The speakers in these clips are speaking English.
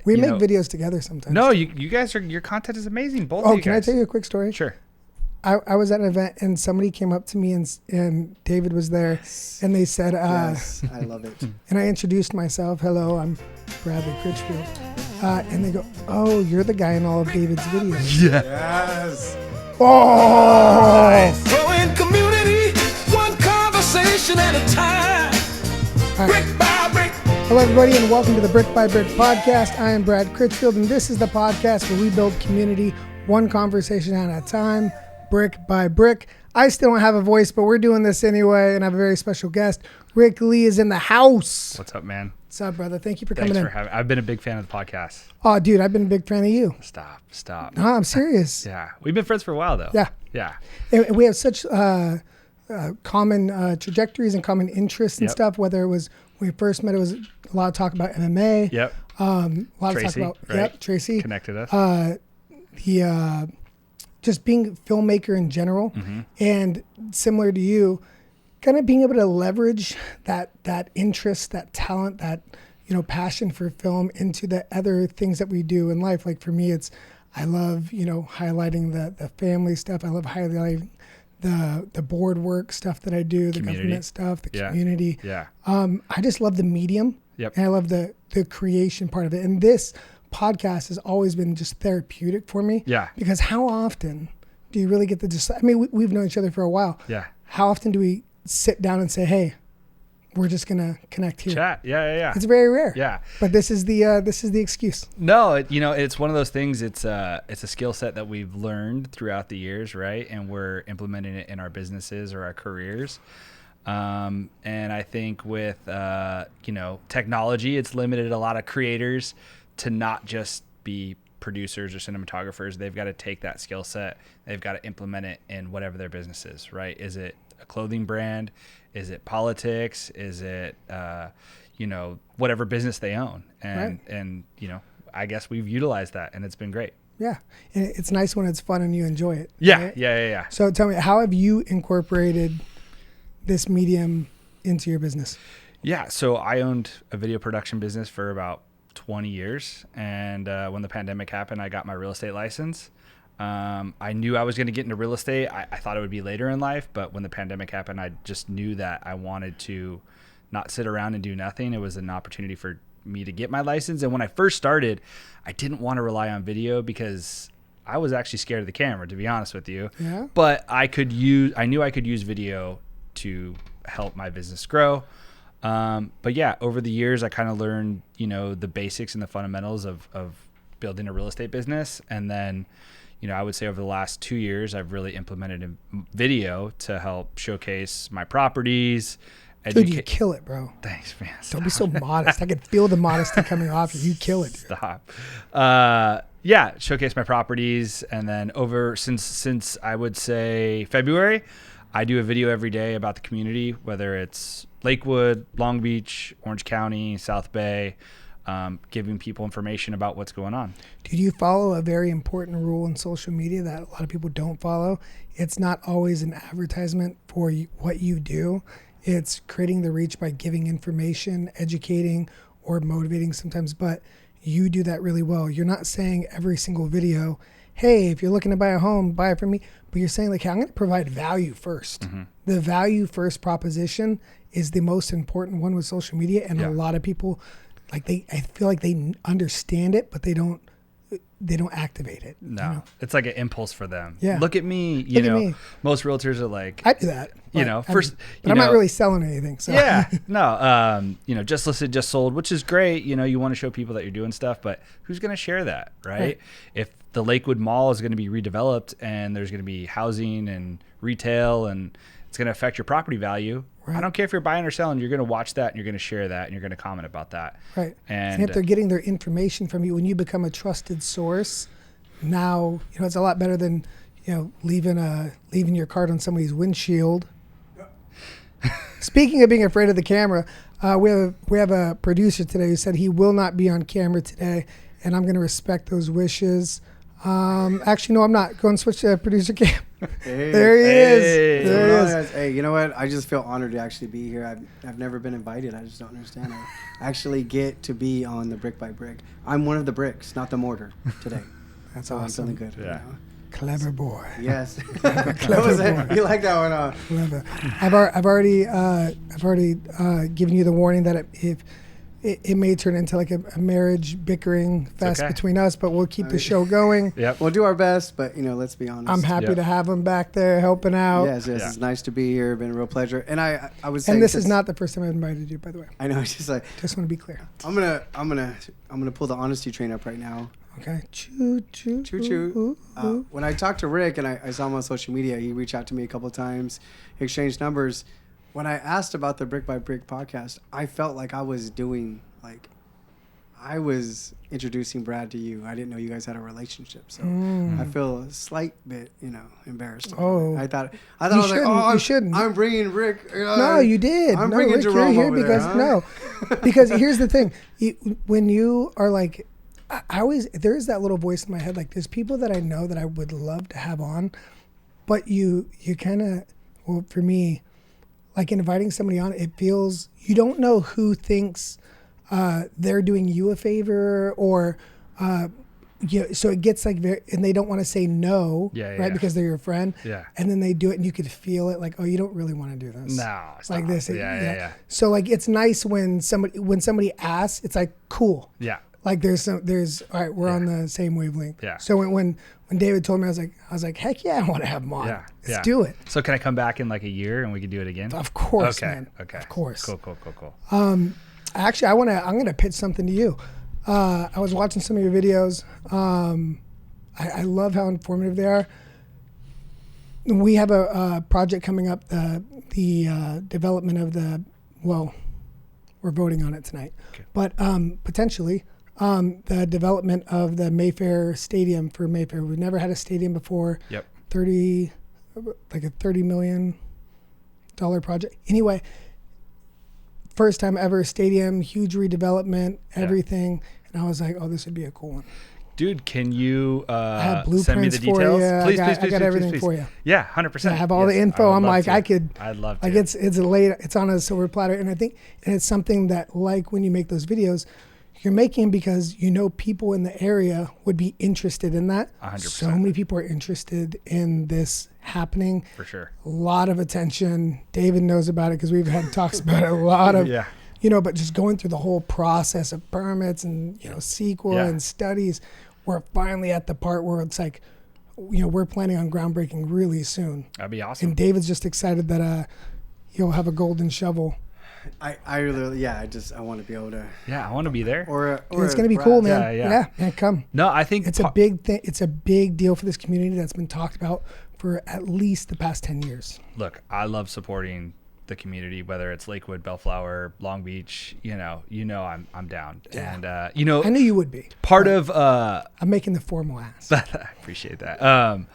We make videos together sometimes. No, you guys your content is amazing. Both of you guys. Can I tell you a quick story? Sure. I was at an event and somebody came up to me and David was there and they said, yes, I love it. And I introduced myself. Hello, I'm Bradley Critchfield. And they go, oh, you're the guy in all of David's videos. Yeah. Yes. Oh! Growing community, one conversation at a time. Right. Brick by brick. Hello, everybody, and welcome to the Brick by Brick podcast. I am Brad Critchfield, and this is the podcast where we build community one conversation at a time, brick by brick. I still don't have a voice, but we're doing this anyway, and I have a very special guest. Rick Lee is in the house. What's up, man? What's up, brother? Thank you for coming in. Thanks for having. I've been a big fan of the podcast. Oh, dude, I've been a big fan of you. Stop. No, I'm serious. Yeah, we've been friends for a while though. Yeah. And we have such common trajectories and common interests and stuff. Whether it was when we first met, it was a lot of talk about MMA. Yep. A lot Tracy, of talk about right? Tracy Connected us. Just being a filmmaker in general, and similar to you, kind of being able to leverage that interest, that talent, that passion for film into the other things that we do in life. Like for me, it's I love highlighting the family stuff. I love highlighting the board work stuff that I do, the government stuff, the community. Yeah. I just love the medium. Yep. And I love the creation part of it. And this podcast has always been just therapeutic for me. Yeah. Because how often do you really get to we've known each other for a while. Yeah. How often do we sit down and say, hey, we're just going to connect here? Chat. Yeah. It's very rare. Yeah. But this is the excuse. No, it's one of those things. It's a skill set that we've learned throughout the years, right? And we're implementing it in our businesses or our careers. And I think with technology, it's limited a lot of creators to not just be producers or cinematographers. They've got to take that skill set. They've got to implement it in whatever their business is, right? Is it a clothing brand? Is it politics? Is it, whatever business they own? And I guess we've utilized that and it's been great. Yeah. And it's nice when it's fun and you enjoy it. Yeah. Right? Yeah. So tell me, how have you incorporated this medium into your business? Yeah. So I owned a video production business for about 20 years. And when the pandemic happened, I got my real estate license. I knew I was going to get into real estate. I thought it would be later in life, but when the pandemic happened, I just knew that I wanted to not sit around and do nothing. It was an opportunity for me to get my license. And when I first started, I didn't want to rely on video because I was actually scared of the camera, to be honest with you. Yeah. But I knew I could use video to help my business grow. But yeah, over the years, I kind of learned, the basics and the fundamentals of building a real estate business. And then, I would say over the last 2 years, I've really implemented a video to help showcase my properties. Dude, you kill it, bro. Thanks, man. Don't be so modest. I can feel the modesty coming off you. You kill it. Dude. Stop. Showcase my properties. And then since I would say February, I do a video every day about the community, whether it's Lakewood, Long Beach, Orange County, South Bay, giving people information about what's going on. Dude, you follow a very important rule in social media that a lot of people don't follow. It's not always an advertisement for what you do. It's creating the reach by giving information, educating, or motivating sometimes. But you do that really well. You're not saying every single video, hey, if you're looking to buy a home, buy it from me. But you're saying, hey, I'm going to provide value first. Mm-hmm. The value first proposition is the most important one with social media. And a lot of people, I feel like they understand it, but they don't activate it. No, it's like an impulse for them. Yeah. Look at me. Me. Most realtors are like, I do that. I'm not really selling anything. So. Yeah, no, just listed, just sold, which is great. You want to show people that you're doing stuff, but who's going to share that, right? If the Lakewood Mall is going to be redeveloped and there's going to be housing and retail and it's going to affect your property value, I don't care if you're buying or selling, you're going to watch that and you're going to share that and you're going to comment about that. Right. And if they're getting their information from you, when you become a trusted source, now, it's a lot better than, leaving your card on somebody's windshield. Speaking of being afraid of the camera, we have a producer today who said he will not be on camera today, and I'm going to respect those wishes. Actually, no, I'm not. Go and switch to producer cam. Hey. There he is. There he is. Nice. Hey, you know what? I just feel honored to actually be here. I've never been invited. I just don't understand. I actually get to be on the Brick by Brick. I'm one of the bricks, not the mortar today. That's So awesome. I'm feeling good. Yeah. You know? Clever boy. Yes. Clever boy. You like that one? Clever. I've already given you the warning that if it may turn into like a marriage bickering fest okay. between us, but we'll keep the show going. Yep. We'll do our best, but let's be honest. I'm happy Yep. to have him back there helping out. Yes, Yeah. it's nice to be here. Been a real pleasure. And I was saying, And this is not the first time I've invited you, by the way. I know. It's just like Just want to be clear. I'm gonna pull the honesty train up right now. Okay. Choo choo. Choo choo. Ooh, ooh. When I talked to Rick and I saw him on social media, he reached out to me a couple of times, exchanged numbers. When I asked about the Brick by Brick podcast, I felt like I was introducing Brad to you. I didn't know you guys had a relationship, so I feel a slight bit, embarrassed. Oh. I thought I was like, you shouldn't. I'm bringing Rick. No, you did. I'm no, bringing Rick, Jerome you're here over because there, huh? because here's the thing. When you are like, there is that little voice in my head. Like, there's people that I know that I would love to have on, but you kind of, well, for me, like inviting somebody on, it feels, you don't know who thinks they're doing you a favor or, so it gets like and they don't want to say no, right? Because they're your friend. Yeah. And then they do it and you could feel it like, oh, you don't really want to do this. No, stop. Like this. Yeah. So like, it's nice when somebody asks, it's like, cool. Yeah. Like there's all right, we're on the same wavelength. Yeah. So when David told me, I was like, heck yeah, I want to have him on. Yeah. Let's do it. So can I come back in like a year and we can do it again? Of course, Okay. man. Okay. Of course. Cool. Actually, I'm gonna pitch something to you. I was watching some of your videos. I love how informative they are. We have a project coming up. The development of we're voting on it tonight. Okay. But potentially the development of the Mayfair Stadium for Mayfair. We've never had a stadium before. Yep. $30 million project. Anyway, first time ever stadium, huge redevelopment, everything. And I was like, oh, this would be a cool one. Dude, can you I have send me the blueprints for details? you. Please, I got everything for you. Yeah, 100%. I have all the info. I'm like, I'd love to. Like it's on a silver platter. And I think, and it's something that like when you make those videos, you're making because people in the area would be interested in that. 100%. So many people are interested in this happening. For sure. A lot of attention. David knows about it because we've had talks about it. A lot of, but just going through the whole process of permits and, CEQA and studies, we're finally at the part where it's like, we're planning on groundbreaking really soon. That'd be awesome. And David's just excited that he'll have a golden shovel. I really, I want to be able to. Yeah, I want to be there. Or it's gonna be cool, man. Yeah. Yeah, come. No, I think it's a big thing. It's a big deal for this community that's been talked about for at least the past 10 years. Look, I love supporting the community, whether it's Lakewood, Bellflower, Long Beach. I'm down. Yeah. And I knew you would be. Part of I'm making the formal ask. I appreciate that.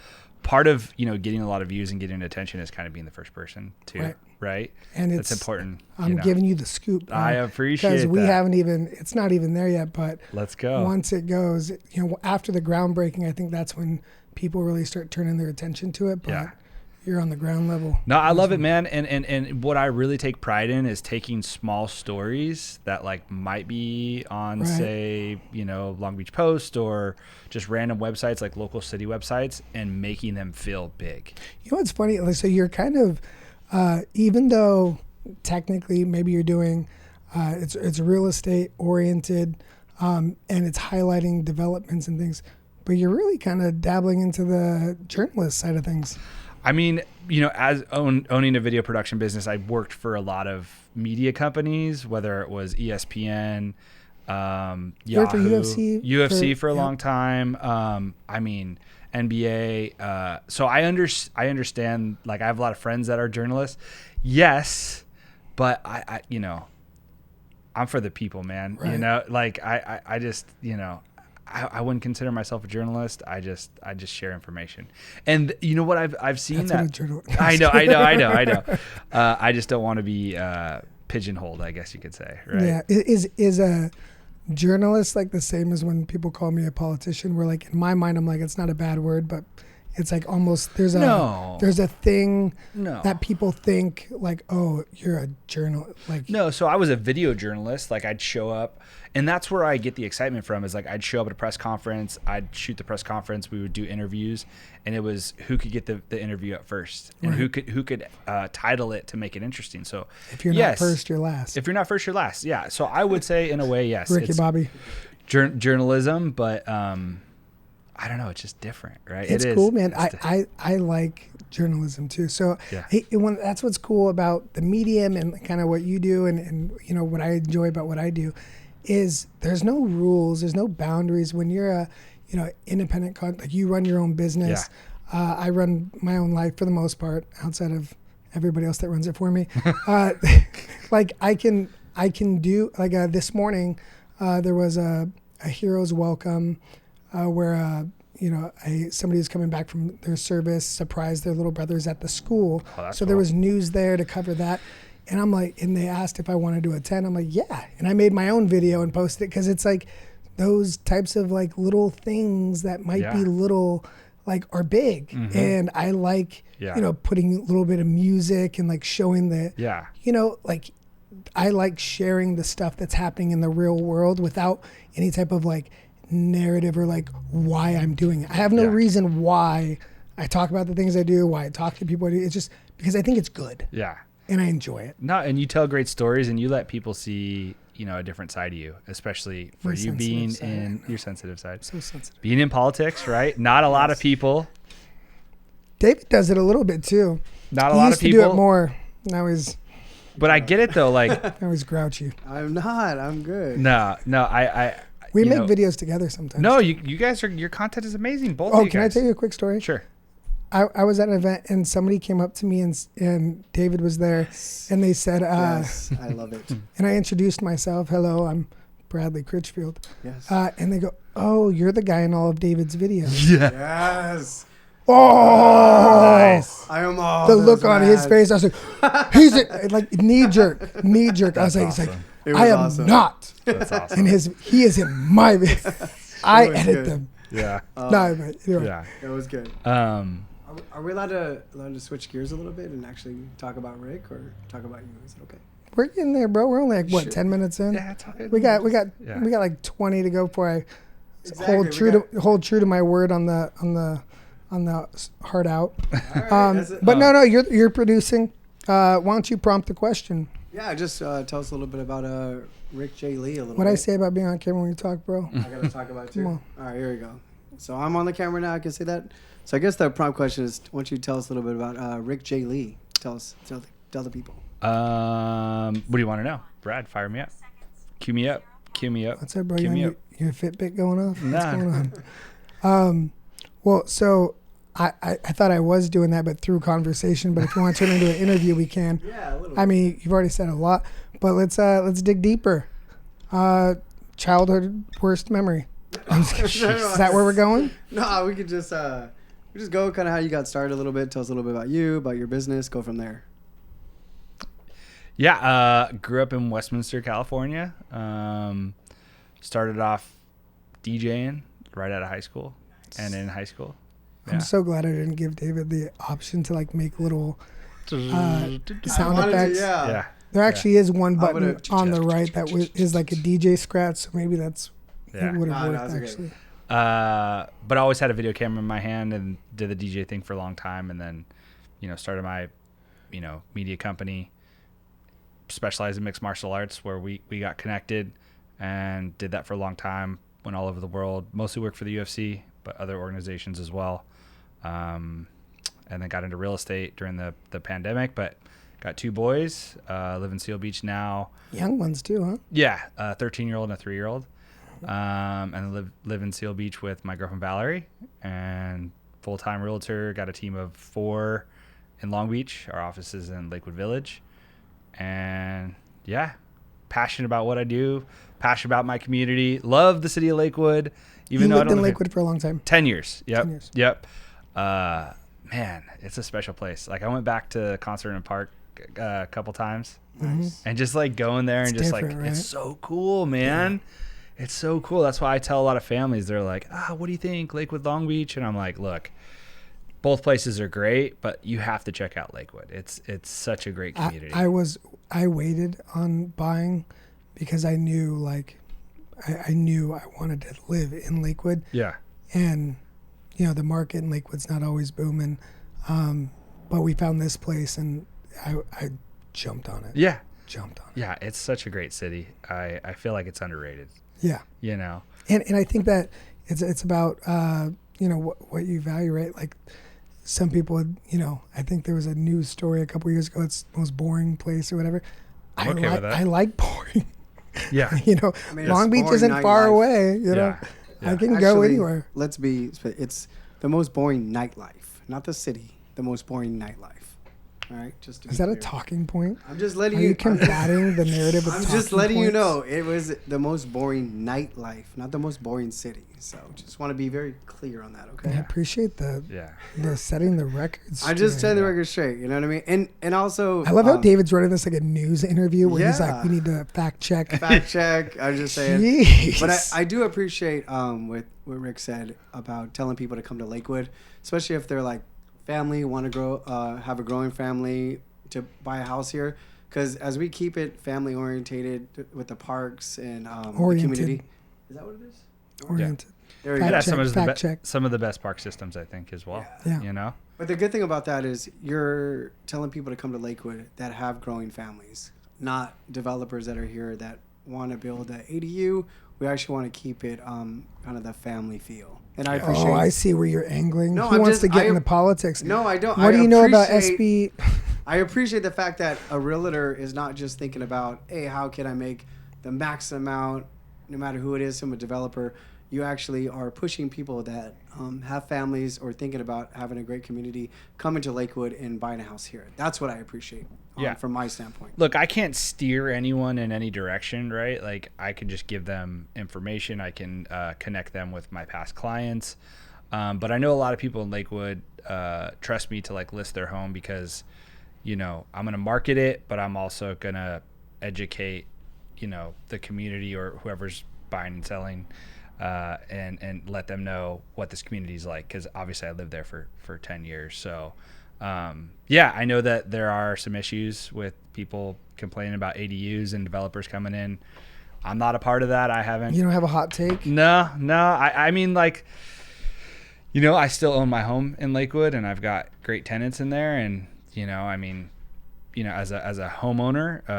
Part of getting a lot of views and getting attention is kind of being the first person too, right? And it's important. I'm giving you the scoop. I appreciate because we that. haven't even. It's not even there yet. But let's go. Once it goes, after the groundbreaking, I think that's when people really start turning their attention to it. But you're on the ground level. No, I love it, man. And what I really take pride in is taking small stories that might be on, say, Long Beach Post or just random websites like local city websites and making them feel big. You know what's funny? So you're kind of, even though technically maybe you're doing, it's real estate oriented, and it's highlighting developments and things, but you're really kind of dabbling into the journalist side of things. I mean, as owning a video production business, I worked for a lot of media companies, whether it was ESPN, Yahoo, for UFC for a long time. NBA. So I understand. I have a lot of friends that are journalists. Yes, but I'm for the people, man. Right. I just I wouldn't consider myself a journalist. I just share information. And you know what I've seen That's that I know. I just don't want to be pigeonholed, I guess you could say, right? Yeah. Is journalist like the same as when people call me a politician, where like in my mind I'm like, it's not a bad word, but it's like almost there's a thing that people think like, oh, you're a journalist. Like No, so I was a video journalist. Like I'd show up, and that's where I get the excitement from. Is like I'd show up at a press conference, I'd shoot the press conference, we would do interviews, and it was who could get the interview up first, and who could title it to make it interesting. So if you're not first, you're last. If you're not first, you're last. Yeah. So I would say in a way, yes, Ricky Bobby, journalism, but I don't know. It's just different, right? It's cool, man. I like journalism too. So that's what's cool about the medium and kind of what you do, and you know what I enjoy about what I do is there's no rules, there's no boundaries when you're a independent like you run your own business. I run my own life for the most part, outside of everybody else that runs it for me. Like I can do like this morning. There was a hero's welcome. Where somebody who's coming back from their service surprised their little brothers at the school. So there was news there to cover that, and I'm like, and they asked if I wanted to attend. I'm like, yeah, and I made my own video and posted it because it's like those types of like little things that might be little like are big, and I like putting a little bit of music and like showing the like I like sharing the stuff that's happening in the real world without any type of like narrative or like why I'm doing it. I have no reason why I talk about the things I do, why I talk to people I do. It's just because I think it's good. Yeah. And I enjoy it. No, and you tell great stories and you let people see, a different side of you, especially for you being in your sensitive side. So sensitive. Being in politics, right? Not a lot of people. David does it a little bit too. Not a lot of people. He used to do it more. Now he's... But I get it though, like... Now he's grouchy. I'm not. I'm good. No, we make videos together sometimes. No, you guys your content is amazing. Both of you guys. Can I tell you a quick story? Sure. I was at an event and somebody came up to me and David was there and they said, yes, I love it. And I introduced myself. Hello, I'm Bradley Critchfield. Yes. And they go, oh, you're the guy in all of David's videos. Yeah. Yes. Oh, nice. I am all the look on his face. I was like, he's like knee jerk. I was like, awesome. He's like, I am awesome. Not. That's awesome. And he is in my video. I edit good. them. Yeah. No, but anyway. Yeah. It was good. Are we allowed to switch gears a little bit and actually talk about Rick or talk about you? Is it okay? We're getting there, bro. We're only like 10 minutes in. Yeah, it's okay. We got like 20 to go before I hold true to my word on the heart out. Right, but no, you're producing. Why don't you prompt the question? Yeah, just tell us a little bit about Rick J. Lee a little bit. What'd I say about being on camera when you talk, bro? I gotta talk about it too. All right, here we go. So I'm on the camera now. I can say that. So I guess the prompt question is, why don't you tell us a little bit about Rick J. Lee? Tell the people. What do you want to know? Brad, fire me up. Cue me up. What's up, bro? Your Fitbit going off? Nah. What's going on? Well, so I thought I was doing that, but through conversation. But if you want to turn it into an interview, we can. Yeah, a little bit. I mean, you've already said a lot, but let's dig deeper. Childhood worst memory. Is that where we're going? No, we could just go kind of how you got started a little bit. Tell us a little bit about you, about your business. Go from there. Yeah, grew up in Westminster, California. Started off DJing right out of high school, and in high school. Yeah. I'm so glad I didn't give David the option to like make little sound effects. Yeah. There actually is one button on the right that is like a DJ scratch, so maybe it would have worked actually. But I always had a video camera in my hand and did the DJ thing for a long time, and then, started my, media company, specialized in mixed martial arts, where we got connected and did that for a long time. Went all over the world, mostly worked for the UFC, but other organizations as well. And then got into real estate during the pandemic, but got 2 boys, live in Seal Beach now. Young ones too, huh? Yeah, a 13-year-old and a 3-year-old. And live in Seal Beach with my girlfriend Valerie, and full-time realtor. Got a team of 4 in Long Beach. Our office is in Lakewood Village. And yeah, passionate about what I do, passionate about my community, love the city of Lakewood. Even though I lived in Lakewood for a long time. 10 years. Yep. 10 years. Yep. Man, it's a special place. Like I went back to Concert and Park a couple times, and just like going there and just like, right? it's so cool, man. It's so cool. That's why I tell a lot of families, they're like, what do you think, Lakewood Long Beach? And I'm like, look, both places are great, but you have to check out Lakewood. It's such a great community. I waited on buying because I knew I knew I wanted to live in Lakewood. Yeah. And the market in Lakewood's not always booming. But we found this place and I jumped on it. Yeah. Jumped on it. Yeah, it's such a great city. I feel like it's underrated. Yeah. And I think that it's about what you value, right? Like some people I think there was a news story a couple years ago, it's the most boring place or whatever. I'm okay with that. I like boring. Yeah. Long Beach isn't far away, Yeah. I can go anywhere. It's the most boring nightlife, not the city, the most boring nightlife. All right, just to Is that be a clear. talking point? I'm just letting Are you combating the narrative of I'm talking just letting you points? know it was the most boring nightlife, not the most boring city. So just want to be very clear on that, okay? I appreciate the setting the records. I just straight. set the record straight. You know what I mean? And also, I love how David's running this like a news interview where he's Yeah. like, we need to fact check. fact check. I'm just saying. Jeez. But I do appreciate what Rick said about telling people to come to Lakewood, especially if they're like family, want to grow, have a growing family, to buy a house here. Because as we keep it family orientated with the parks and the community. Is that what it is? Oriented. There we Fact go. Yeah, check. some of the best park systems, I think, as well. Yeah. But the good thing about that is you're telling people to come to Lakewood that have growing families, not developers that are here that want to build an ADU. We actually want to keep it kind of the family feel. And I appreciate. Oh, I see where you're angling. No, Who I'm wants just- to get into politics? No, I don't. What do you know about SB? I appreciate the fact that a realtor is not just thinking about, hey, how can I make the max amount, no matter who it is, from a developer. You actually are pushing people that have families or thinking about having a great community coming to Lakewood and buying a house here. That's what I appreciate from my standpoint. Look, I can't steer anyone in any direction, right? Like I can just give them information. I can connect them with my past clients. But I know a lot of people in Lakewood trust me to like list their home because, I'm going to market it, but I'm also going to educate, the community or whoever's buying and selling. And let them know what this community is like, because obviously I lived there for 10 years. So, I know that there are some issues with people complaining about ADUs and developers coming in. I'm not a part of that. I haven't. You don't have a hot take? No. I mean, like, I still own my home in Lakewood, and I've got great tenants in there. And, as a homeowner,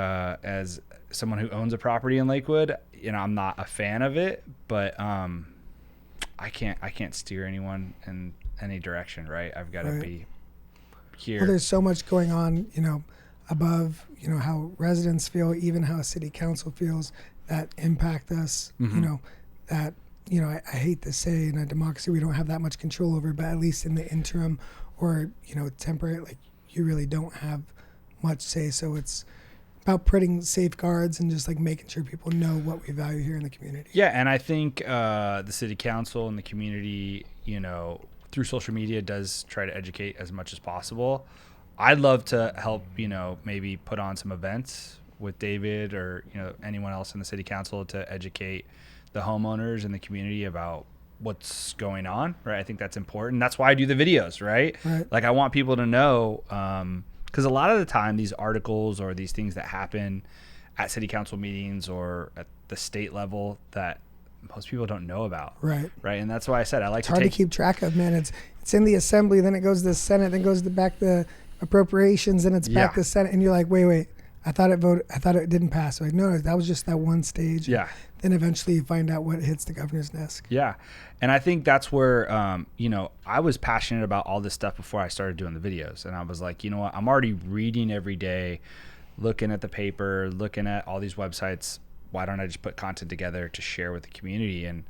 as someone who owns a property in Lakewood, I'm not a fan of it, but I can't steer anyone in any direction, right? I've got to be here. Well, there's so much going on, above, how residents feel, even how city council feels that impact us, that, I hate to say in a democracy we don't have that much control over, but at least in the interim or, temporary, like you really don't have much say. So it's about putting safeguards and just like making sure people know what we value here in the community. Yeah, and I think the city council and the community, through social media does try to educate as much as possible. I'd love to help, maybe put on some events with David or, anyone else in the city council to educate the homeowners and the community about what's going on, right? I think that's important. That's why I do the videos, right? Like I want people to know, because a lot of the time these articles or these things that happen at city council meetings or at the state level that most people don't know about. Right. And that's why I said I like it's hard to keep track of, man. It's in the assembly, then it goes to the Senate, then goes back to appropriations, and it's back to the Senate, and you're like, wait, I thought it didn't pass. Like, no, that was just that one stage. Yeah. Then eventually you find out what hits the governor's desk. Yeah. And I think that's where, I was passionate about all this stuff before I started doing the videos. And I was like, you know what? I'm already reading every day, looking at the paper, looking at all these websites. Why don't I just put content together to share with the community? And,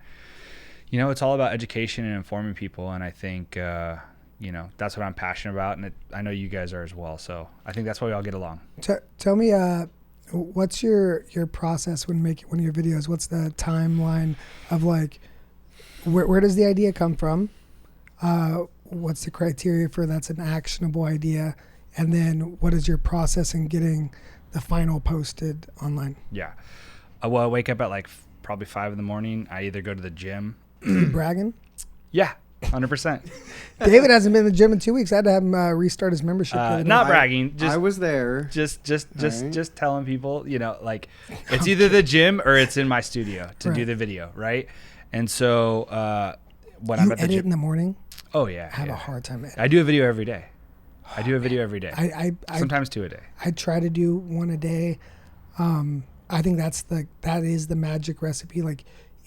it's all about education and informing people. And I think, that's what I'm passionate about. And I know you guys are as well. So I think that's why we all get along. Tell me, what's your process when making one of your videos? What's the timeline of like, where does the idea come from? What's the criteria for that's an actionable idea? And then what is your process in getting the final posted online? Yeah. Well, I wake up at like probably 5 in the morning. I either go to the gym. You bragging? Yeah, 100%. David hasn't been in the gym in 2 weeks. I had to have him restart his membership. the other Not day. bragging. I was there. Just telling people, like it's either the gym or it's in my studio to do Right. the video, right? And so when You I'm at the edit gym, in the morning? oh yeah, I have yeah. a hard time editing. I do a video every day. I do a video every day. I Sometimes 2 a day. I try to do one a day. I think that is the magic recipe. Like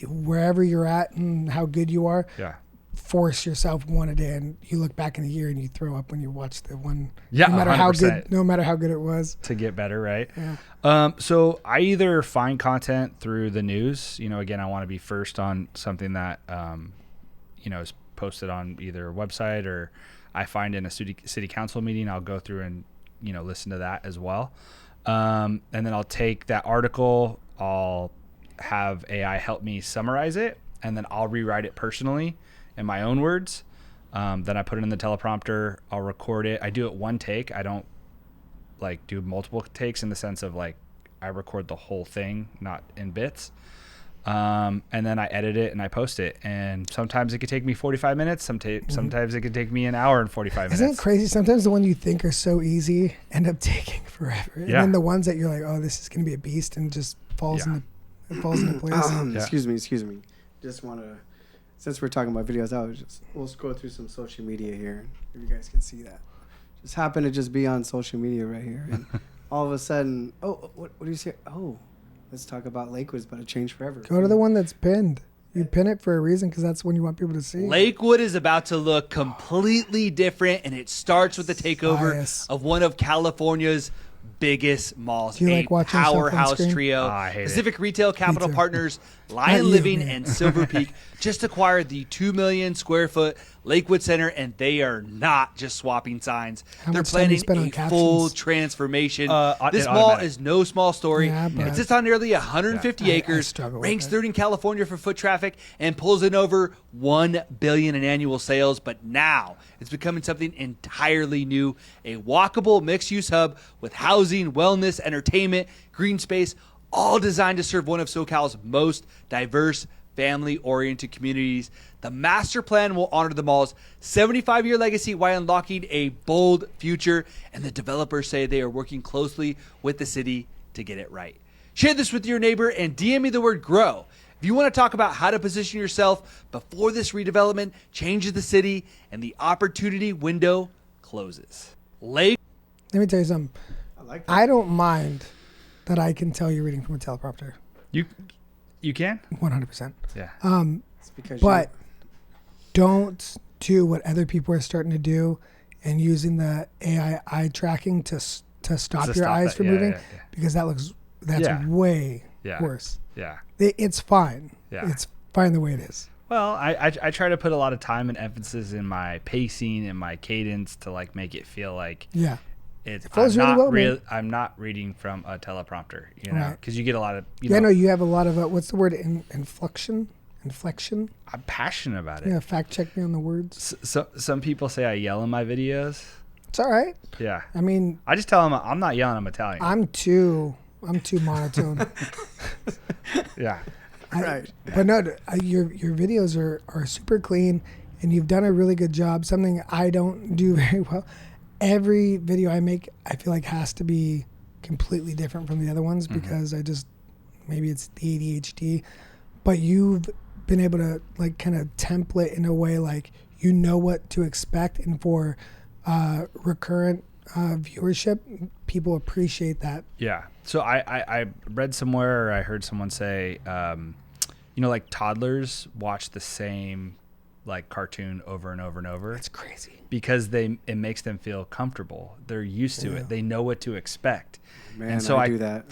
wherever you're at and how good you are, Yeah. force yourself one a day, and you look back in a year and you throw up when you watch the one. Yeah, no matter 100%. no matter how good it was. To get better, right? Yeah. So I either find content through the news. Again, I want to be first on something that, is posted on either a website or I find in a city council meeting. I'll go through and, listen to that as well. And then I'll take that article. I'll have AI help me summarize it, and then I'll rewrite it personally in my own words. Then I put it in the teleprompter. I'll record it. I do it one take. I don't do multiple takes in the sense of I record the whole thing, not in bits. And then I edit it and I post it. And sometimes it could take me 45 minutes. Sometimes it could take me an hour and 45 minutes. Isn't it crazy? Sometimes the ones you think are so easy end up taking forever. And Yeah. then the ones that you're like, oh, this is going to be a beast, and just falls Yeah. into place. Excuse me. Just want to, since we're talking about videos, we'll scroll through some social media here, if you guys can see that. Just happen to just be on social media right here, and all of a sudden, what do you say? Oh, let's talk about Lakewood's about to change forever. Go to the one that's pinned. You pin it for a reason, because that's when you want people to see. Lakewood is about to look completely different, and it starts with the takeover Bias. of one of California's biggest malls. Do you a like watching stuff on powerhouse screen? trio. I hate it. Pacific Retail Capital too. Partners, Not Lion you, Living, man. and Silver Peak just acquired the 2 million square foot Lakewood Center, and they are not just swapping signs. How They're much time do you planning spend on a full captions? transformation. It This mall automatic. is no small story. Yeah, but- It sits on nearly 150 Yeah. I acres, struggle with ranks it. third in California for foot traffic, and pulls in over $1 billion in annual sales. But now it's becoming something entirely new, a walkable mixed-use hub with housing, wellness, entertainment, green space, all designed to serve one of SoCal's most diverse, family-oriented communities. The master plan will honor the mall's 75-year legacy while unlocking a bold future, and the developers say they are working closely with the city to get it right. Share this with your neighbor and DM me the word GROW. If you want to talk about how to position yourself before this redevelopment changes the city and the opportunity window closes. Let me tell you something. I like that. I don't mind that I can tell you're reading from a teleprompter. You can? 100%. Yeah. It's because But don't do what other people are starting to do and using the AI eye tracking to stop your stop eyes that. from Yeah, moving, yeah, yeah. because that's Yeah. way Yeah. worse. Yeah. It's fine. Yeah. It's fine the way it is. Well, I try to put a lot of time and emphasis in my pacing and my cadence to make it feel like Yeah. it's. flows really well, man. I'm not reading from a teleprompter, Right. because you get a lot of. Yeah, no, you have a lot of what's the word? Inflection. I'm passionate about it. Yeah, fact check me on the words. So some people say I yell in my videos. It's all right. Yeah. I mean, I just tell them I'm not yelling. I'm Italian. I'm too monotone. yeah. Right. But no, your videos are super clean, and you've done a really good job. Something I don't do very well. Every video I make, I feel like has to be completely different from the other ones, because maybe it's the ADHD, but you've been able to kind of template in a way you know what to expect, and for recurrent viewership, people appreciate that. Yeah. So I read somewhere, or I heard someone say, toddlers watch the same cartoon over and over and over. It's crazy. Because it makes them feel comfortable. They're used to it. They know what to expect. Man, and so I do that.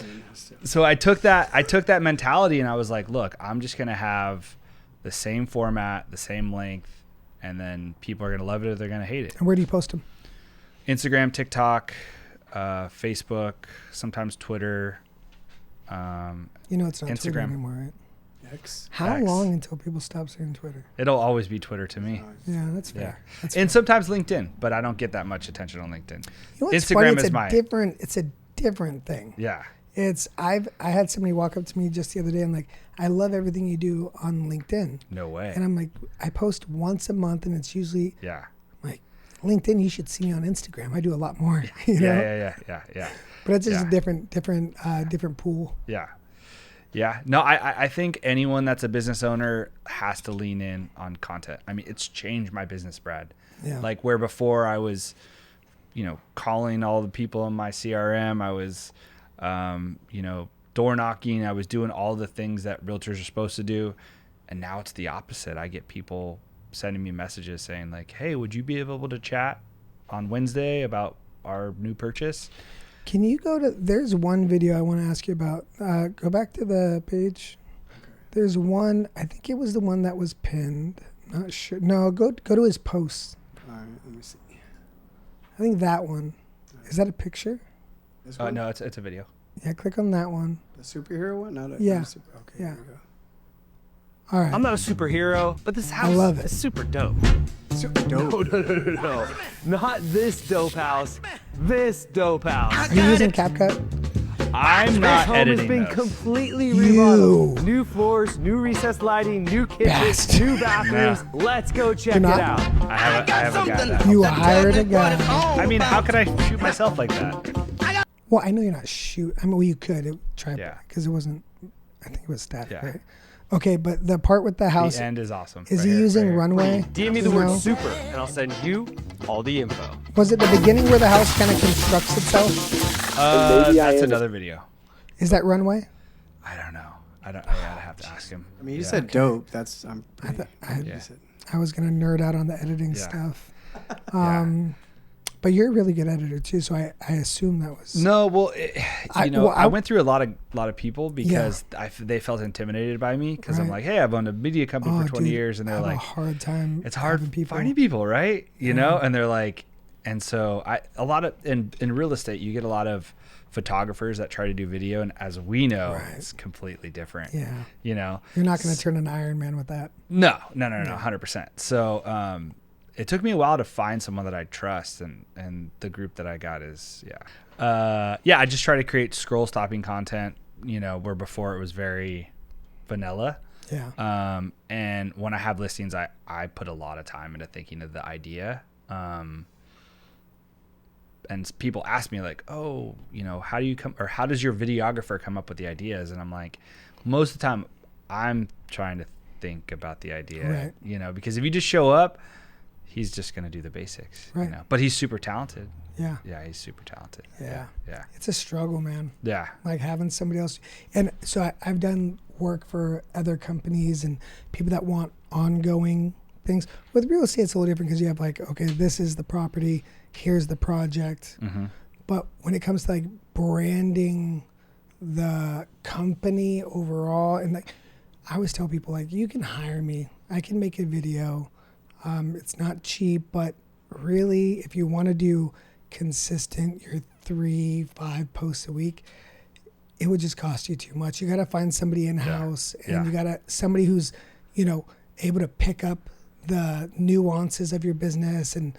So I took that mentality, and I was like, look, I'm just gonna have the same format, the same length, and then people are gonna love it or they're gonna hate it. And where do you post them? Instagram, TikTok, Facebook, sometimes Twitter. It's not Twitter Instagram. anymore, right? X. How X. long until people stop saying Twitter? It'll always be Twitter to me. Yeah, that's fair. Yeah. That's And sometimes LinkedIn, but I don't get that much attention on LinkedIn. You know what's Instagram funny? is mine. It's a different thing. Yeah. I had somebody walk up to me just the other day and like, I love everything you do on LinkedIn. No way. And I'm like, I post once a month, and it's usually Yeah. like, LinkedIn, you should see me on Instagram. I do a lot more. You know? Yeah. But it's just Yeah. a different pool. Yeah. Yeah. No, I think anyone that's a business owner has to lean in on content. I mean, it's changed my business, Brad. Yeah. Like where before I was, calling all the people in my CRM, I was, door knocking, I was doing all the things that realtors are supposed to do. And now it's the opposite. I get people sending me messages saying like, hey, would you be able to chat on Wednesday about our new purchase? Can you there's one video I want to ask you about. Go back to the page. Okay. There's one, I think it was the one that was pinned. Not sure. No, go to his posts. All right, let me see. I think that one. Is that a picture? This one? No, it's a video. Yeah, click on that one. The superhero one? Not Yeah. not super, okay, Yeah. here we go. All right. I'm not a superhero, but this house love it. is super dope. Super dope. No. Not this dope house. This dope house. Are you using CapCut? I'm This not home has editing been those. completely You. remodeled. New floors, new recessed lighting, new kitchen, Bastard. new bathrooms. Let's go check You're it not- out. I have a guy that. You hired a guy. I mean, how could I shoot myself like that? Well, I know you're not well, you could try Yeah. because it wasn't. I think it was static, Yeah. right? Okay, but the part with the house, The end is awesome. is Right he here, using right here. runway? DM me the You word know? super, and I'll send you all the info. Was it the beginning where the house kind of constructs itself? That's another video. Is that runway? I don't know. I gotta have to ask him. I mean, you Yeah. said dope. That's I'm. I thought I, you said- I was gonna nerd out on the editing Yeah. stuff. But you're a really good editor too, so I assume that was No, well, I I went through a lot of people because they felt intimidated by me because I'm Right. like, hey, I've owned a media company for 20 dude, years, and I they're have like, a hard time. it's hard having people. finding people, right? You know, Yeah. and they're like, and so a lot of in real estate, you get a lot of photographers that try to do video, and as we know, Right. it's completely different. Yeah, You know, you're not gonna turn an Iron Man with that. No, 100%. So it took me a while to find someone that I trust, and the group that I got is I just try to create scroll stopping content, where before it was very vanilla. Yeah, And when I have listings, I put a lot of time into thinking of the idea. And people ask me like, oh, how do you how does your videographer come up with the ideas? And I'm like, most of the time I'm trying to think about the idea, Right. Because if you just show up, he's just going to do the basics, Right. But he's super talented. yeah, Yeah, he's super talented. yeah. Yeah. It's a struggle, man. Yeah. Like having somebody else, and so I've done work for other companies and people that want ongoing things. With real estate, it's a little different because you have like, okay, this is the property, here's the project. Mm-hmm. But when it comes to like branding the company overall, and like I always tell people, like, you can hire me, I can make a video. It's not cheap, but really, if you want to do consistent, your 3-5 posts a week, it would just cost you too much. You got to find somebody in house, and you got to somebody who's, able to pick up the nuances of your business and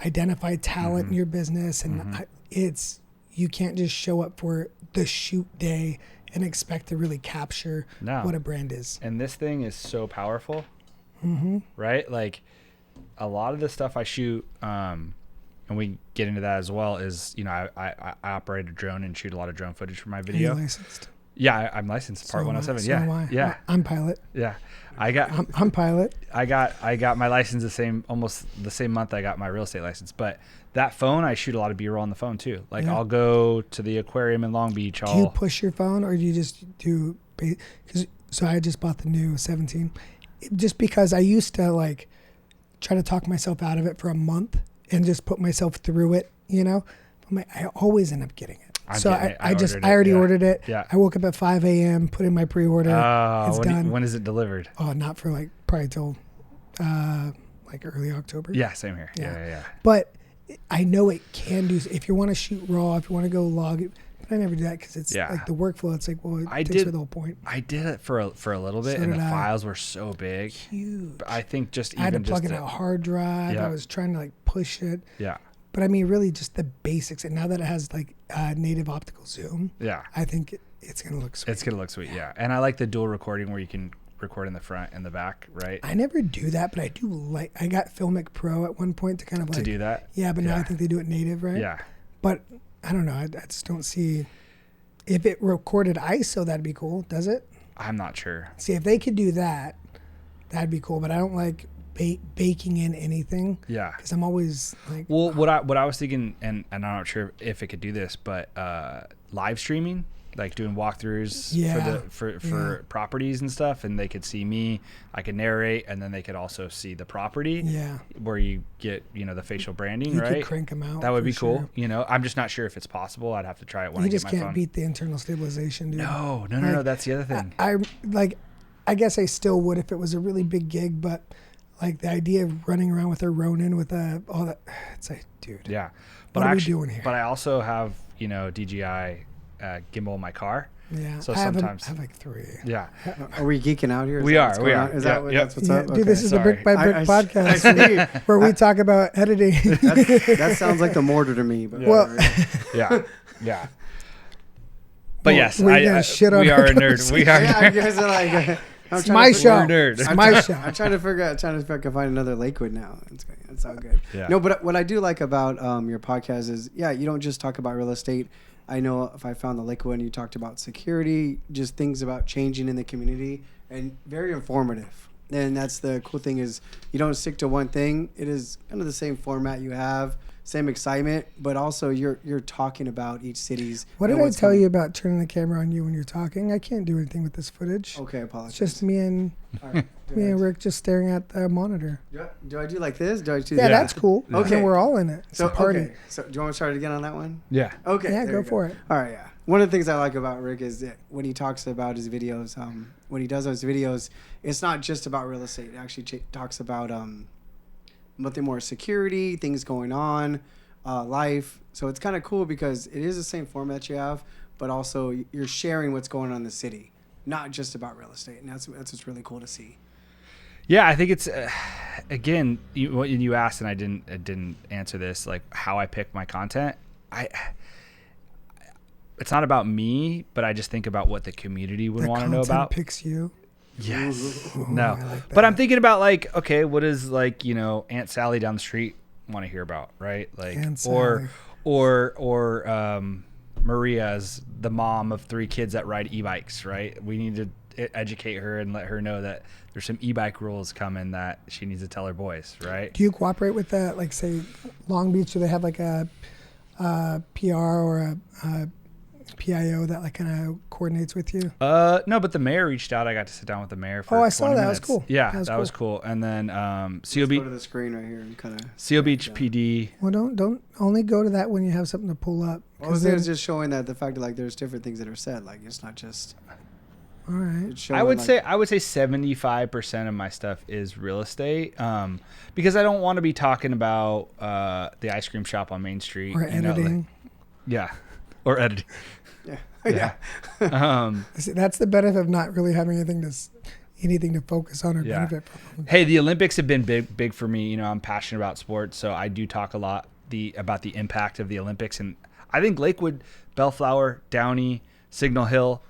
identify talent in your business. And you can't just show up for the shoot day and expect to really capture what a brand is. And this thing is so powerful, right? Like a lot of the stuff I shoot, and we get into that as well, is, I operate a drone and shoot a lot of drone footage for my Are you video. licensed? Yeah, I'm licensed, Part So am I. 107. So Yeah, am I. yeah, I'm pilot. yeah. I'm pilot. I got my license almost the same month I got my real estate license. But that phone, I shoot a lot of B-roll on the phone too. Like Yeah. I'll go to the aquarium in Long Beach. Do you push your phone, or do you just do? So I just bought the new 17, just because I used to like try to talk myself out of it for a month and just put myself through it. I always end up getting it. I already ordered it. Yeah. I woke up at 5 a.m., put in my pre-order. It's done. When is it delivered? Oh, not for like probably till like early October. Yeah, same here. Yeah. But I know it can do, if you want to shoot raw, if you want to go log it, but I never do that because it's like the workflow. It's like, well, it takes away the whole point. I did it for a little bit, So and the did I. files were so big. Huge. I think just I had to even plug just in a hard drive. Yeah. I was trying to like push it. Yeah. But I mean, really, just the basics. And now that it has like native optical zoom, Yeah. I think it's gonna look sweet. It's going to look sweet. Yeah. And I like the dual recording where you can record in the front and the back, right? I never do that, but I do like. I got Filmmaker Pro at one point to kind of like to do that. Yeah, but now I think they do it native, right? Yeah. But I don't know. I just don't see. If it recorded ISO, that'd be cool. Does it? I'm not sure. See, if they could do that, that'd be cool. But I don't like baking in anything. Yeah. Because I'm always like. Well, what I was thinking, and I'm not sure if it could do this, but live streaming, like doing walkthroughs for properties and stuff, and they could see me, I could narrate, and then they could also see the property. Yeah. Where you get the facial branding, You right? could crank them out. That would be for cool. sure. I'm just not sure if it's possible. I'd have to try it when You I get just my can't phone. beat the internal stabilization, dude. No. Like, That's the other thing. I guess I still would if it was a really big gig, but like the idea of running around with a Ronin with all that, it's like, dude. Yeah. What are we doing here? But I also have DJI gimbal in my car. Yeah. So I have sometimes. I have like 3. Yeah. Are we geeking out here? Is We that are, what's we going are. on? Is Yeah, that what, yep. that's what's Yeah, up? dude, this is a sorry. brick by brick I podcast see. where we talk about editing. That sounds like the mortar to me. But Well- Yeah. But yes, we're gonna shit on we our are a nerd. We are. yeah, you guys are like. I'm It's trying my to show. We're nerds. It's I'm my try- show. I'm trying to figure out if I can find another Lakewood now. It's all good. Yeah. No, but what I do like about your podcast is, you don't just talk about real estate. I know if I found the Lakewood, you talked about security, just things about changing in the community, and very informative. And that's the cool thing is you don't stick to one thing. It is kind of the same format you have, same excitement, but also you're talking about each city's. What and did I what's tell going- you about turning the camera on you when you're talking? I can't do anything with this footage. Okay, apologies. It's just me and All right. Rick just staring at the monitor. Do I do like this? Do I do Yeah, that? that's cool. Okay. Okay, we're all in it. It's So a party. okay. So do you want to start again on that one? Yeah. Okay. Yeah, there go you for it. All right. Yeah. One of the things I like about Rick is that when he talks about his videos, when he does those videos, it's not just about real estate. It actually talks about nothing more security, things going on, life. So it's kind of cool because it is the same format you have, but also you're sharing what's going on in the city, not just about real estate. And that's what's really cool to see. Yeah, I think it's again what you asked, and I didn't answer this. Like how I pick my content. It's not about me, but I just think about what the community would The want to know content about. picks you. Yes. Ooh, No. I like But that. I'm thinking about like, okay, what does like, Aunt Sally down the street want to hear about, right? Like Aunt Sally. or Maria's the mom of 3 kids that ride e-bikes, right? We need to educate her and let her know that there's some e-bike rules coming that she needs to tell her boys, right? Do you cooperate with that? Like, say, Long Beach, do they have like a PR or a PIO that like kind of coordinates with you? No, but the mayor reached out. I got to sit down with the mayor for Oh, I saw 20 that. That was minutes. cool. Yeah, That was was cool. And then Let's CO go to the screen right here and kind of. CO Beach PD. Well, don't only go to that when you have something to pull up. Well, it's just showing that the fact that like there's different things that are said. Like it's not just. All right. It's showing, I would like- say 75% of my stuff is real estate, because I don't want to be talking about the ice cream shop on Main Street Or you know, like- editing. yeah, or editing. Yeah. Yeah. See, that's the benefit of not really having anything to focus on or Yeah. benefit from. Hey, the Olympics have been big for me. I'm passionate about sports, so I do talk a lot about the impact of the Olympics, and I think Lakewood, Bellflower, Downey, Signal Hill,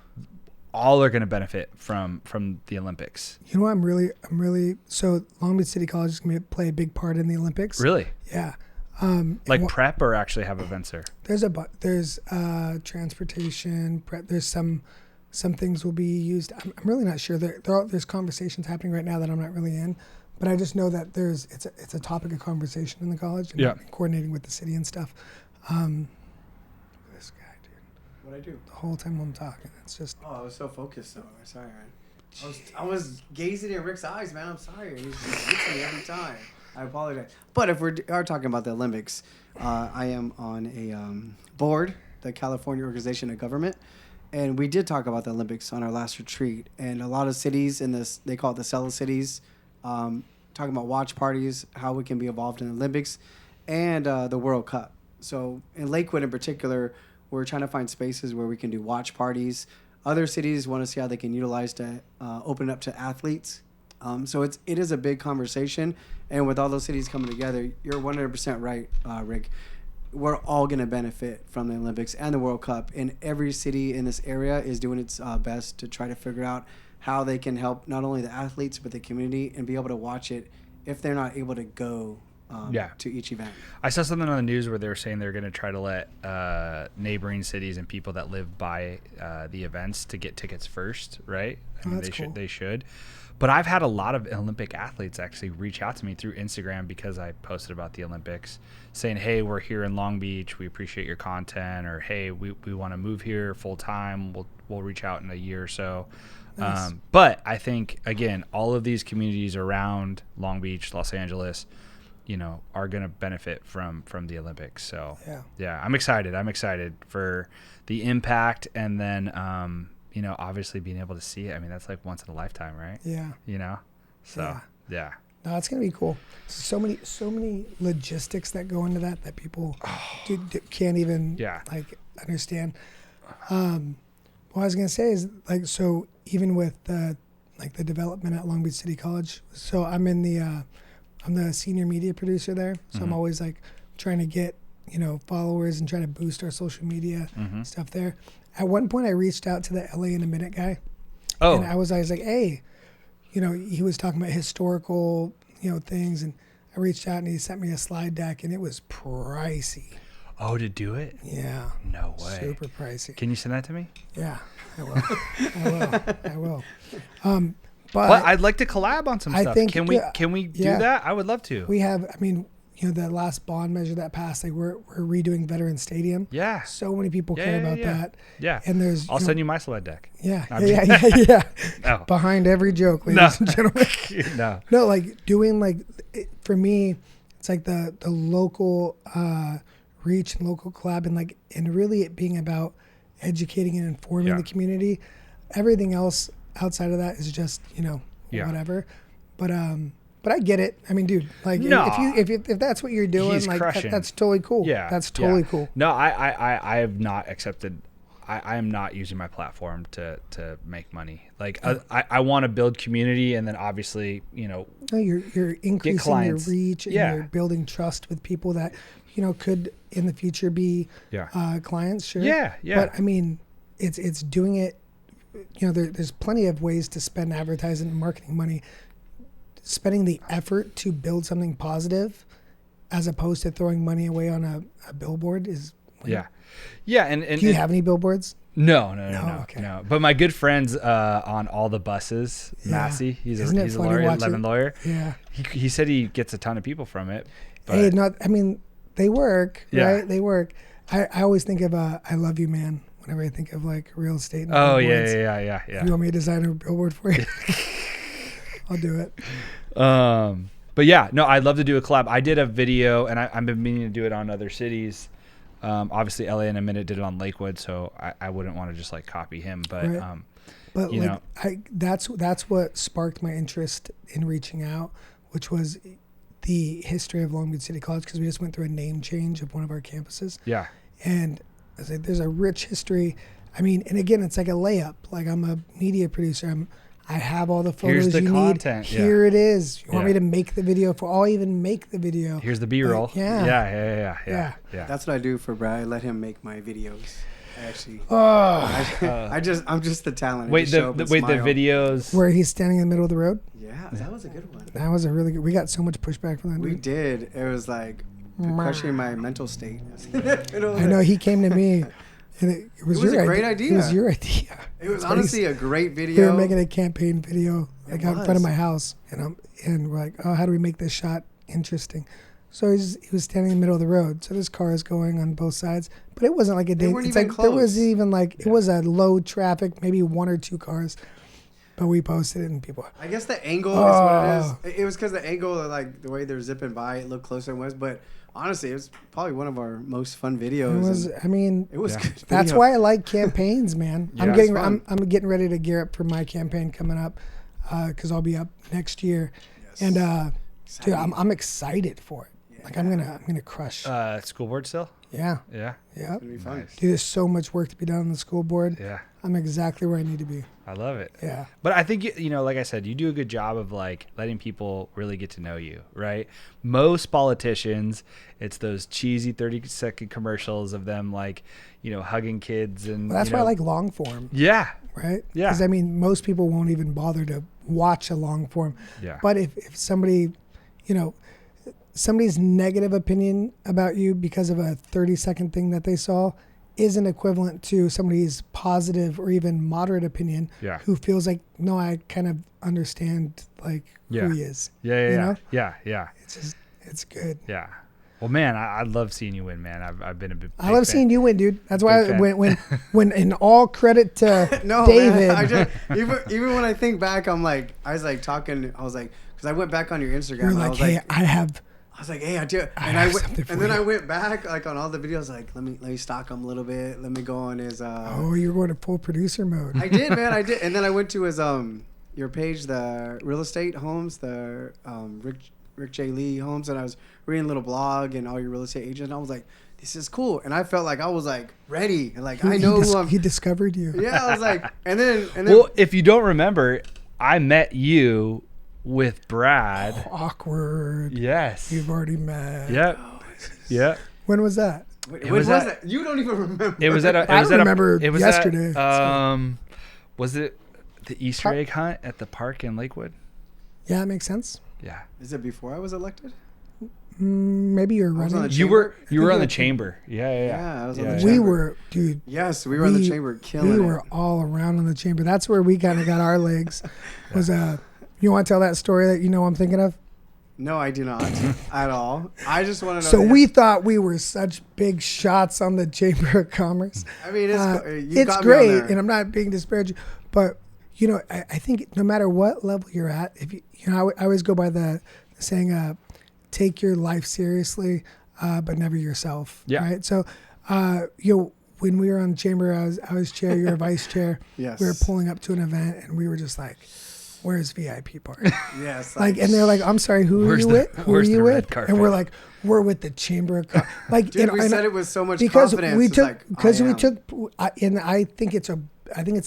all are going to benefit from the Olympics. You know what? I'm really so Long Beach City College is going to play a big part in the Olympics. Really? Yeah. Like prep or actually have events there? There's transportation. There's some things will be used. I'm really not sure. There's conversations happening right now that I'm not really in, but I just know that it's a topic of conversation in the college and Yeah. coordinating with the city and stuff. This guy, dude, What I do? the whole time I'm talking, it's just Oh, I was so focused though. Sorry, man. I was gazing in Rick's eyes, man. I'm sorry. He's just hits me every time. I apologize. But if we are talking about the Olympics, I am on a board, the California Organization of Government, and we did talk about the Olympics on our last retreat. And a lot of cities in this, they call it the Cellar cities, talking about watch parties, how we can be involved in the Olympics, and the World Cup. So in Lakewood in particular, we're trying to find spaces where we can do watch parties. Other cities want to see how they can utilize to open it up to athletes. So it is a big conversation, and with all those cities coming together, you're 100% right, Rick. we're all going to benefit from the Olympics and the World Cup. And every city in this area is doing its best to try to figure out how they can help not only the athletes but the community and be able to watch it if they're not able to go to each event. I saw something on the news where they were saying they're going to try to let neighboring cities and people that live by the events to get tickets first, right? I mean, they should. But I've had a lot of Olympic athletes actually reach out to me through Instagram because I posted about the Olympics saying, hey, we're here in Long Beach. We appreciate your content. Or, hey, we want to move here full time. We'll reach out in a year or so. Nice. But I think, again, all of these communities around Long Beach, Los Angeles, are going to benefit from the Olympics. So, yeah, I'm excited. I'm excited for the impact and then, obviously being able to see it. I mean, that's like once in a lifetime, right? Yeah. So, yeah. No, it's going to be cool. So many logistics that go into that people can't even understand. What I was going to say is so even with the development at Long Beach City College. So I'm the senior media producer there. So I'm always trying to get, followers and trying to boost our social media stuff there. At one point I reached out to the LA in a Minute guy. Oh. And I was like, hey, he was talking about historical, things. And I reached out and he sent me a slide deck and it was pricey. Oh, to do it? Yeah. No way. Super pricey. Can you send that to me? Yeah, I will. I will. But I'd like to collab on some stuff. Can we do that? I would love to. We have, the last bond measure that passed, we're redoing Veteran Stadium. Yeah. So many people care about that. Yeah. And I'll send you my slide deck. Yeah. Yeah. No. Behind every joke, ladies and gentlemen. No, doing for me, it's the local reach and local collab and really it being about educating and informing the community. Everything else outside of that is just whatever. But I get it. I mean, dude, if that's what you're doing, that's totally cool. Yeah, that's totally cool. No, I have not accepted. I am not using my platform to make money. I want to build community, and then obviously, No, you're increasing your reach, and you're building trust with people that could in the future be clients. Sure. Yeah. But I mean, it's doing it. There's plenty of ways to spend advertising and marketing money. Spending the effort to build something positive as opposed to throwing money away on a billboard is and do you have any billboards? No. Okay. No. But my good friends on all the buses, Massey, he's a lawyer, 11 lawyer. Yeah. He said he gets a ton of people from it. But they work, right? They work. I always think of I Love You Man whenever I think of real estate. And billboards. Yeah. You want me to design a billboard for you? I'll do it. But yeah, no, I'd love to do a collab. I did a video, and I've been meaning to do it on other cities. Obviously, LA in a Minute did it on Lakewood, so I wouldn't want to just copy him. But right. That's what sparked my interest in reaching out, which was the history of Long Beach City College, because we just went through a name change of one of our campuses. Yeah. And I was there's a rich history. I mean, and again, it's like a layup. I'm a media producer. I have all the photos you content. need. Here it is. You want me to make the video I'll even make the video. Here's the B-roll. Yeah. That's what I do for Brad. I let him make my videos. Actually, I'm just the talent. The videos where he's standing in the middle of the road. Yeah, that was a good one. That was a really good. We got so much pushback from that. We did. It was questioning my mental state. I know he came to me. And it was a great idea. It was your idea. It was honestly a great video. We were making a campaign video out in front of my house, and we're like, oh, how do we make this shot interesting? So he was standing in the middle of the road. So this car is going on both sides, but it wasn't like a day. It's close. There was even it was a low traffic, maybe one or two cars. But we posted it and people. I guess the angle is what it is. It was because the angle, the way they're zipping by, it looked closer than it was, but. Honestly, it was probably one of our most fun videos. It was good. That's why I like campaigns, man. Yeah, I'm getting ready to gear up for my campaign coming up, because I'll be up next year, and dude, I'm excited for it. Like I'm gonna crush. School board still? Yeah. Yeah. Yeah. It'll be fun. Nice. Dude, there's so much work to be done on the school board. Yeah. I'm exactly where I need to be. I love it. Yeah. But I think, you know, like I said, you do a good job of like letting people really get to know you, right? Most politicians, it's those cheesy 30-second commercials of them like, you know, hugging kids and Well, that's you why I know, like long form, yeah. right? Yeah. Because I mean, most people won't even bother to watch a long form. Yeah. But if somebody, you know, somebody's negative opinion about you because of a 30-second thing that they saw isn't equivalent to somebody's positive or even moderate opinion Yeah. who feels like, no, I kind of understand like Yeah. who he is. Yeah. You know? Yeah. It's just, it's good. Yeah. Well, man, I love seeing you win, man. I've been a big I love fan. seeing you win, dude. That's why Big fan. when in all credit to No, David. man. I just even when I think back, I was like talking. I was like, because I went back on your Instagram. you're and I like, was hey, like, I have. I was like, hey, I do. I And have I went, something for and then you. I went back like on all the videos. Like, let me stalk him a little bit. Let me go on his. Oh, you're going to full producer mode. I did, man. I did. And then I went to his your page, the real estate homes, the Rick J. Lee homes, and I was reading a little blog and all your real estate agents. And I was like, this is cool. And I felt like I was like ready and like I know who I'm. He discovered you. Yeah, I was like, and then Well, if you don't remember, I met you with Brad. Awkward. Yes. You've already met. Yep. Yeah. When was that? when was was that- that? You don't even remember. It was at a. I It was at remember a, it was yesterday. At, was it the Easter egg hunt at the park in Lakewood? Yeah, that makes sense. Yeah. Is it before I was elected? Maybe you're I was on running. the You were chamber? you were on Yeah. the chamber. Yeah. Yeah, I was on the Yeah. chamber. We were, dude. Yes, we were on the chamber killing We it. were all around on the chamber. That's where we kind of got our legs. Was you want to tell that story that you know I'm thinking of? No, I do not at all. I just want to know. So we thought we were such big shots on the Chamber of Commerce. I mean, It's you got me on great, there. and I'm not being disparaging, but you know, I think no matter what level you're at, if you know, I always go by the saying, take your life seriously, but never yourself. Yeah. Right. So, you know, when we were on the chamber, I was chair, you were vice chair. Yes. We were pulling up to an event, and we were just like, "Where's VIP party?" Yes. Like, and they're like, "I'm sorry, who are Where's you the- with? Who are where's you the red with?" carpet? And we're like, "We're with the Chamber of Like, Dude, we and said it with so much because confidence. we It's took like, because I we am. took, and I think it's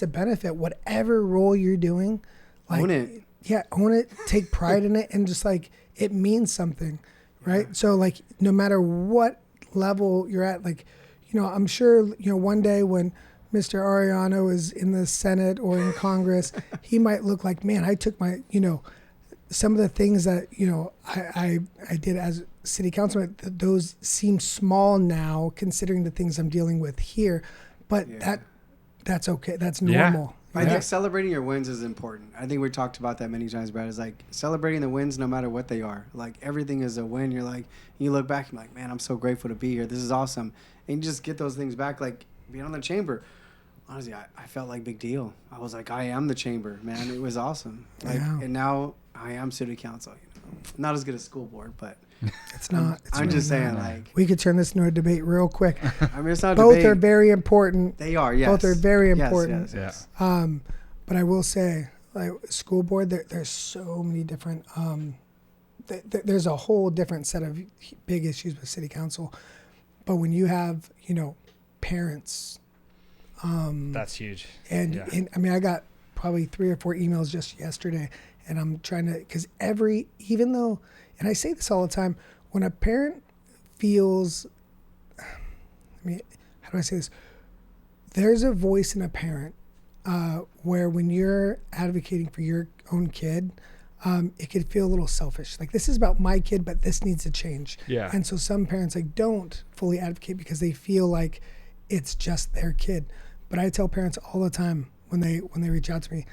a benefit. Whatever role you're doing, like, Own it. Yeah, own it. Take pride in it, and just like it means something, right? So like, no matter what level you're at, like, you know, I'm sure you know one day when Mr. Ariano is in the Senate or in Congress, he might look like, man, I took my, you know, some of the things that, you know, I did as city councilman, those seem small now considering the things I'm dealing with here, but that's okay. That's Yeah. normal. I Yeah. think celebrating your wins is important. I think we talked about that many times, Brad. It's like celebrating the wins no matter what they are. Like everything is a win. You're like, you look back and you're like, man, I'm so grateful to be here. This is awesome. And you just get those things back, like being on the chamber. Honestly, I felt like big deal. I was like, I am the chamber, man. It was awesome. Like, Yeah. and now I am city council. You know, not as good as school board, but It's not. It's I'm really just saying, not. like, We could turn this into a debate real quick. I mean, it's not a Both debate. are very important. They are, yes. Both are very Yes, important. yes, yes. But I will say, like school board, there's so many different. There's a whole different set of big issues with city council, but when you have, you know, parents, That's huge. and, Yeah. and I mean, I got probably 3 or 4 emails just yesterday, and I'm trying to, because even though, and I say this all the time, when a parent feels, I mean, how do I say this? There's a voice in a parent where when you're advocating for your own kid, it could feel a little selfish. Like, this is about my kid, but this needs to change. Yeah. And so some parents like don't fully advocate because they feel like it's just their kid. But I tell parents all the time when they reach out to me,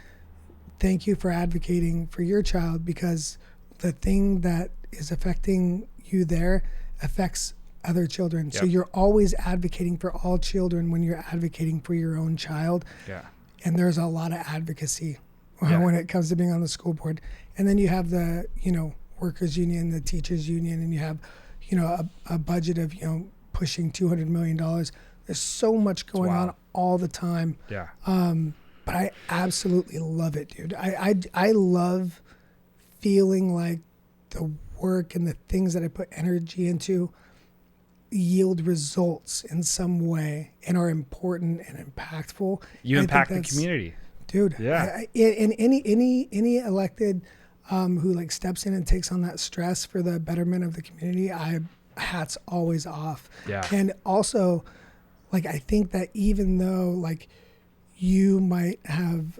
thank you for advocating for your child, because the thing that is affecting you there affects other children. So Yep. you're always advocating for all children when you're advocating for your own child. Yeah. And there's a lot of advocacy Yeah. when it comes to being on the school board. And then you have the, you know, workers union, the teachers union, and you have, you know, a budget of, you know, pushing $200 million. There's so much going wild. on all the time. Yeah. But I absolutely love it, dude. I love feeling like the work and the things that I put energy into yield results in some way and are important and impactful. You I impact think the that's- community. Dude, Yeah. And any elected who like steps in and takes on that stress for the betterment of the community, hats always off. Yeah. And also, like, I think that even though like you might have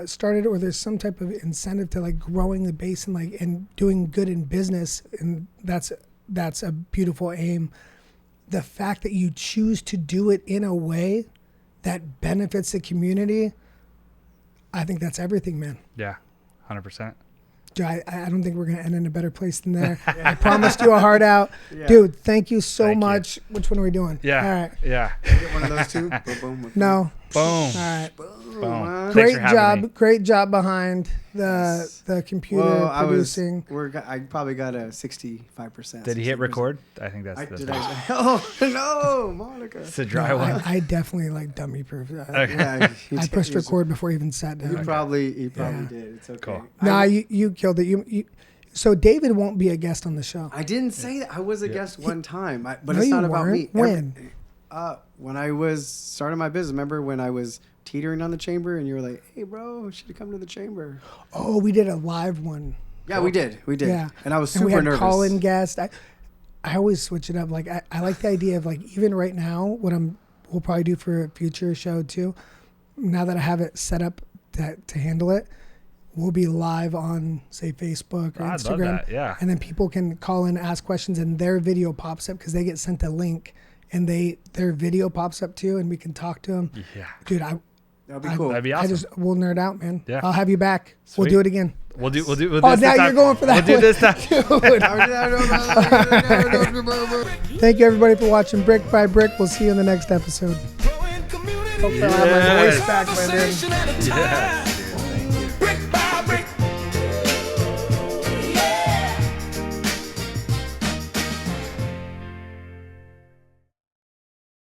started, or there's some type of incentive to like growing the base and like and doing good in business, and that's a beautiful aim. The fact that you choose to do it in a way that benefits the community, I think that's everything, man. Yeah, 100%. Dude, I don't think we're going to end in a better place than there. I promised you a heart out. Yeah. Dude, thank you so Thank you. much. Which one are we doing? Yeah. All right. Yeah. Get one of those two. Boom, boom, boom. No. Boom. All right. Boom. Boom. huh? Thanks Great for having job. me. Great job behind the computer Well, producing. I probably got a 65%. Did he hit 60%. record? I think that's Did the I? Oh no, Monica. It's a dry one. I definitely like dummy proof. Okay. Yeah, I pushed record before he even sat He down. probably Yeah. did. It's okay. Cool. Nah, you killed it. You so David won't be a guest on the show. I didn't say that. I was a guest one time, but No, it's you not about me. weren't. When? When I was starting my business, remember when I was teetering on the chamber and you were like, "Hey, bro, should have come to the chamber." Oh, we did a live one. Yeah, we did. Yeah. And I was And we super had nervous. call-in guests. I always switch it up. Like I like the idea of like even right now, what we'll probably do for a future show too. Now that I have it set up to handle it, we'll be live on say Facebook or I'd Instagram. love that, yeah. And then people can call in, ask questions, and their video pops up because they get sent a link, and their video pops up too, and we can talk to them. Yeah. Dude, That'd be cool. That'd be awesome. we'll nerd out, man. Yeah. I'll have you back. We'll Sweet. do it again. We'll do Oh, this now this time. you're going for that We'll do one. this time. Thank you, everybody, for watching Brick by Brick. We'll see you in the next episode. Growing community. Hopefully I'll have my voice Yes. back by then. Conversation at a time. Yeah.